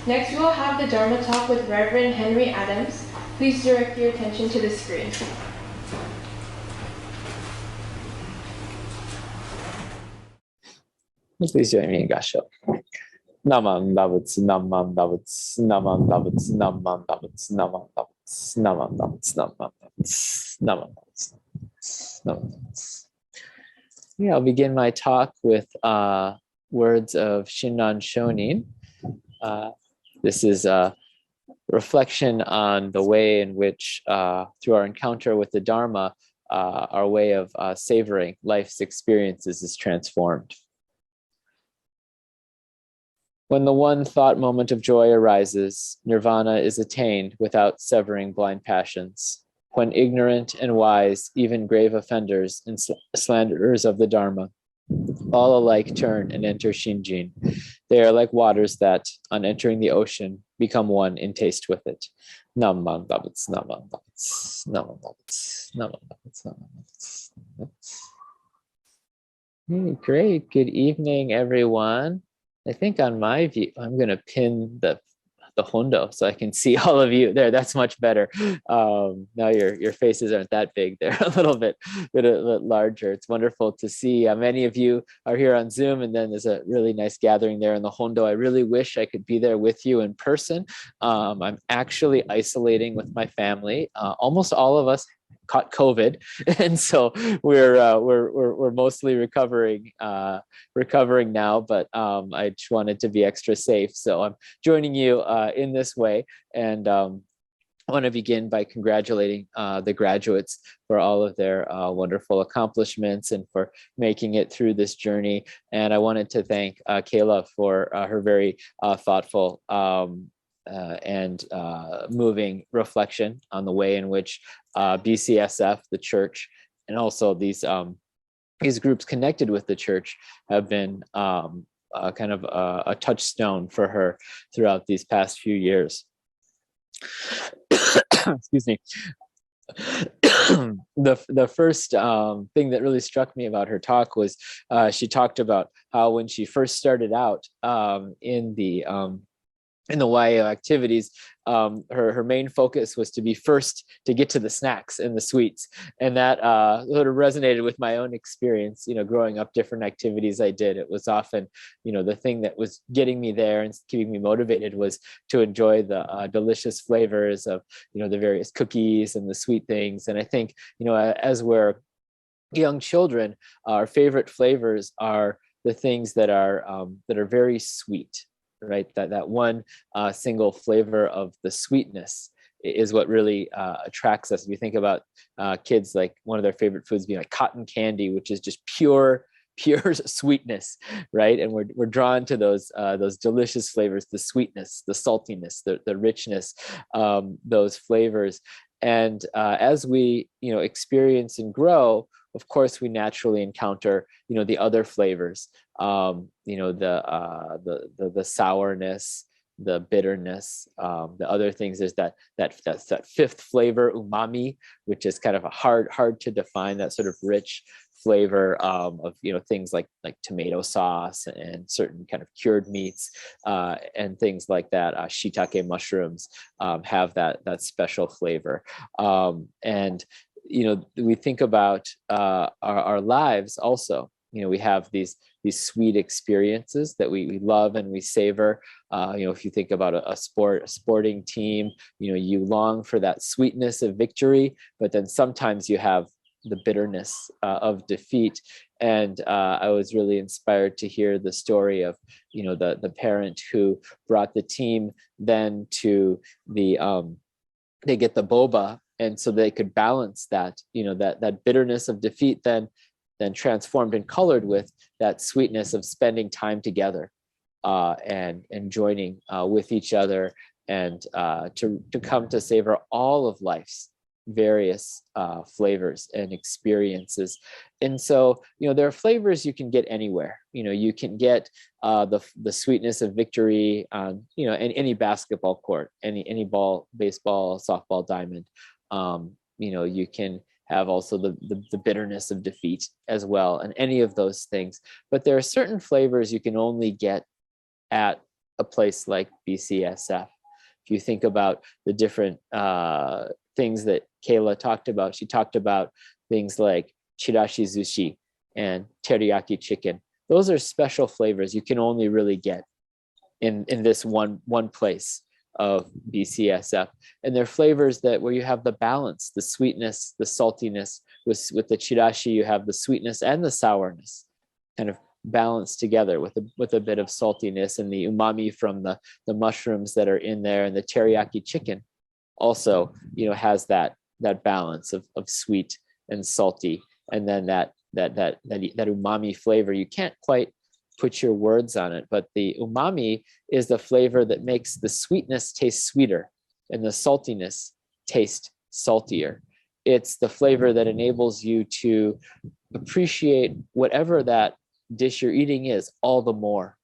Next, we will have the Dharma talk with Reverend Henry Adams. Please direct your attention to the screen. Please join me in Gasho. Naman Davutz, Naman Davutz, Naman Davutz, Naman Davutz, Naman Davutz, Naman Davutz, Naman Davutz, Naman Davutz, Naman Davutz. Yeah, I'll begin my talk with words of Shinran Shonin. This is a reflection on the way in which, through our encounter with the Dharma, our way of savoring life's experiences is transformed. When the one thought moment of joy arises, nirvana is attained without severing blind passions. When ignorant and wise, even grave offenders and slanderers of the Dharma, all alike turn and enter Shinjin. They are like waters that, on entering the ocean, become one in taste with it. Namman Babits, Namman Babits, Namman Babits, Namman Babits, Namman Babits. Great. Good evening, everyone. I think on my view, I'm going to pin the hondo so I can see all of you there. That's much better. Now your faces aren't that big. They're a little bit larger. It's wonderful to see. Many of you are here on Zoom, and then there's a really nice gathering there in the hondo. I really wish I could be there with you in person. I'm actually isolating with my family. Almost all of us caught COVID, and so we're mostly recovering now. But I just wanted to be extra safe, so I'm joining you in this way. And I want to begin by congratulating the graduates for all of their wonderful accomplishments and for making it through this journey. And I wanted to thank Kayla for her very thoughtful and moving reflection on the way in which BCSF, the church, and also these groups connected with the church have been kind of a touchstone for her throughout these past few years. Excuse me. The first thing that really struck me about her talk was she talked about how when she first started out in the YA activities, her main focus was to be first to get to the snacks and the sweets. And that sort of resonated with my own experience, growing up, different activities I did. It was often, the thing that was getting me there and keeping me motivated was to enjoy the delicious flavors of, the various cookies and the sweet things. And I think, as we're young children, our favorite flavors are the things that are very sweet. Right, that one single flavor of the sweetness is what really attracts us. If you think about kids, like one of their favorite foods being like cotton candy, which is just pure sweetness, right? And we're drawn to those delicious flavors, the sweetness, the saltiness, the richness, those flavors. And as we experience and grow, of course, we naturally encounter the other flavors, the sourness, the bitterness, the other things. There's that fifth flavor, umami, which is kind of a hard to define, that sort of rich flavor of things like tomato sauce and certain kind of cured meats and things like that. Shiitake mushrooms have that special flavor, and we think about our lives also. We have these sweet experiences that we love and we savor. If you think about a sporting team, you long for that sweetness of victory, but then sometimes you have the bitterness of defeat. And I was really inspired to hear the story of, the parent who brought the team then to they get the boba, and so they could balance that, that bitterness of defeat then transformed and colored with that sweetness of spending time together and joining with each other, and to come to savor all of life's various flavors and experiences. And so, there are flavors you can get anywhere. You can get the sweetness of victory on, any basketball court, any ball, baseball, softball diamond. You can have also the bitterness of defeat as well, and any of those things. But there are certain flavors you can only get at a place like BCSF. If you think about the different things that Kayla talked about, she talked about things like chirashi zushi and teriyaki chicken. Those are special flavors you can only really get in this one place of BCSF. And they're flavors that where you have the balance, the sweetness, the saltiness. With the chirashi, you have the sweetness and the sourness kind of balanced together with a bit of saltiness, and the umami from the mushrooms that are in there, and the teriyaki chicken also, has that balance of sweet and salty, and then that umami flavor. You can't quite put your words on it, but the umami is the flavor that makes the sweetness taste sweeter and the saltiness taste saltier. It's the flavor that enables you to appreciate whatever that dish you're eating is all the more.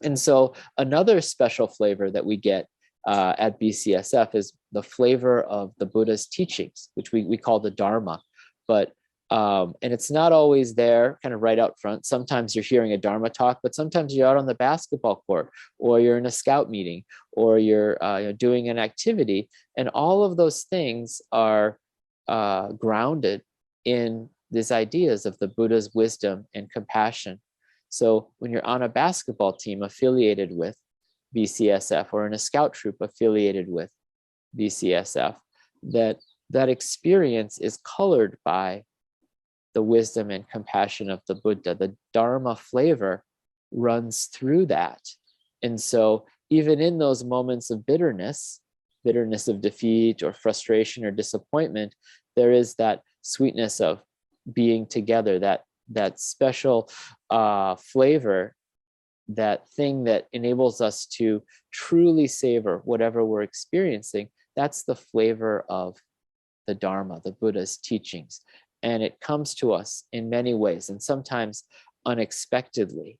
And so another special flavor that we get at BCSF is the flavor of the Buddha's teachings, which we call the Dharma. But and it's not always there kind of right out front. Sometimes you're hearing a Dharma talk, but sometimes you're out on the basketball court, or you're in a scout meeting, or you're doing an activity. And all of those things are grounded in these ideas of the Buddha's wisdom and compassion. So when you're on a basketball team affiliated with BCSF, or in a scout troop affiliated with BCSF, that experience is colored by the wisdom and compassion of the Buddha. The Dharma flavor runs through that. And so even in those moments of bitterness of defeat or frustration or disappointment, there is that sweetness of being together, that special flavor, that thing that enables us to truly savor whatever we're experiencing. That's the flavor of the Dharma, the Buddha's teachings. And it comes to us in many ways, and sometimes unexpectedly.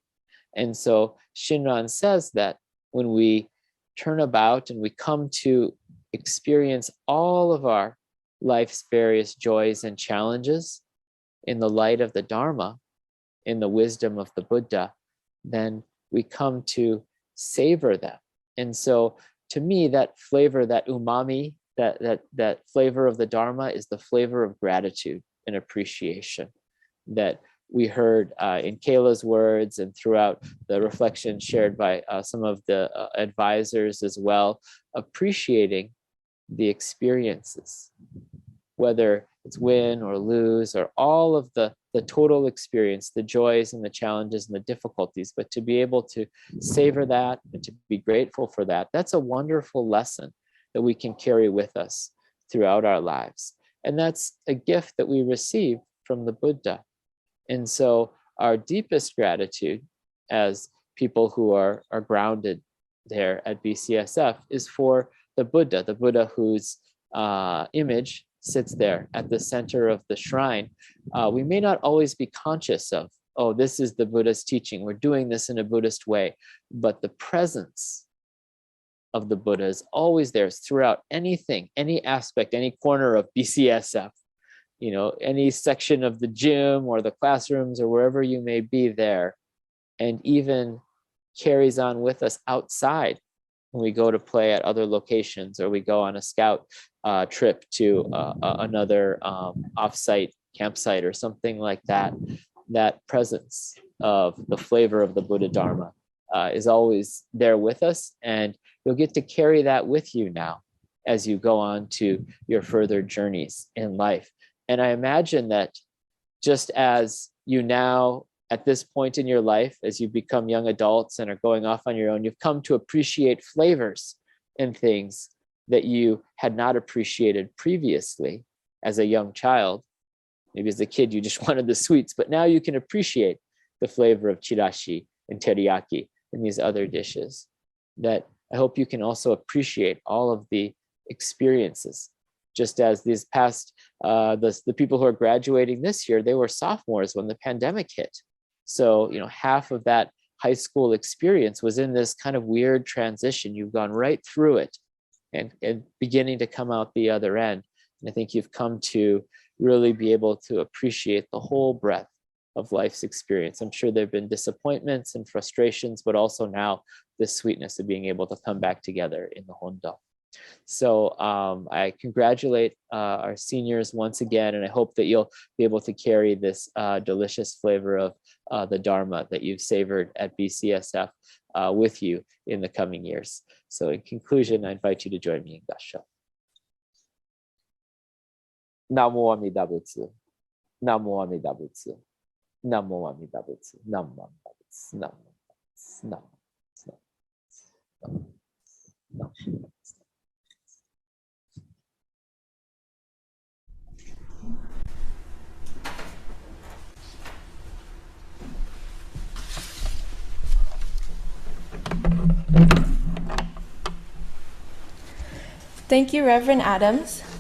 And so Shinran says that when we turn about and we come to experience all of our life's various joys and challenges in the light of the Dharma, in the wisdom of the Buddha, then we come to savor them. And so to me, that flavor, that umami, that flavor of the Dharma is the flavor of gratitude and appreciation that we heard in Kayla's words and throughout the reflection shared by some of the advisors as well, appreciating the experiences, whether it's win or lose, or all of the total experience, the joys and the challenges and the difficulties, but to be able to savor that and to be grateful for that, that's a wonderful lesson that we can carry with us throughout our lives. And that's a gift that we receive from the Buddha. And so our deepest gratitude as people who are grounded there at BCSF is for the Buddha whose image sits there at the center of the shrine. We may not always be conscious of, oh, this is the Buddha's teaching, we're doing this in a Buddhist way, but the presence of the Buddha is always there. It's throughout anything, any aspect, any corner of BCSF, any section of the gym or the classrooms or wherever you may be there, and even carries on with us outside when we go to play at other locations, or we go on a scout trip to another offsite campsite or something like that. That presence of the flavor of the Buddha Dharma is always there with us, and you'll get to carry that with you now as you go on to your further journeys in life. And I imagine that just as you now, at this point in your life, as you become young adults and are going off on your own, you've come to appreciate flavors and things that you had not appreciated previously as a young child. Maybe as a kid, you just wanted the sweets, but now you can appreciate the flavor of chirashi and teriyaki and these other dishes. That I hope you can also appreciate all of the experiences. Just as these past, the people who are graduating this year, they were sophomores when the pandemic hit. So, half of that high school experience was in this kind of weird transition. You've gone right through it and beginning to come out the other end. And I think you've come to really be able to appreciate the whole breadth of life's experience. I'm sure there have been disappointments and frustrations, but also now this sweetness of being able to come back together in the Hondo. So I congratulate our seniors once again, and I hope that you'll be able to carry this delicious flavor of the Dharma that you've savored at BCSF with you in the coming years. So in conclusion, I invite you to join me in Gassho. Namo Amida Butsu. Namo Amida Butsu. Namo Amida Butsu. Namo Amida Butsu. Namo Namo Namo. Thank you, Reverend Adams.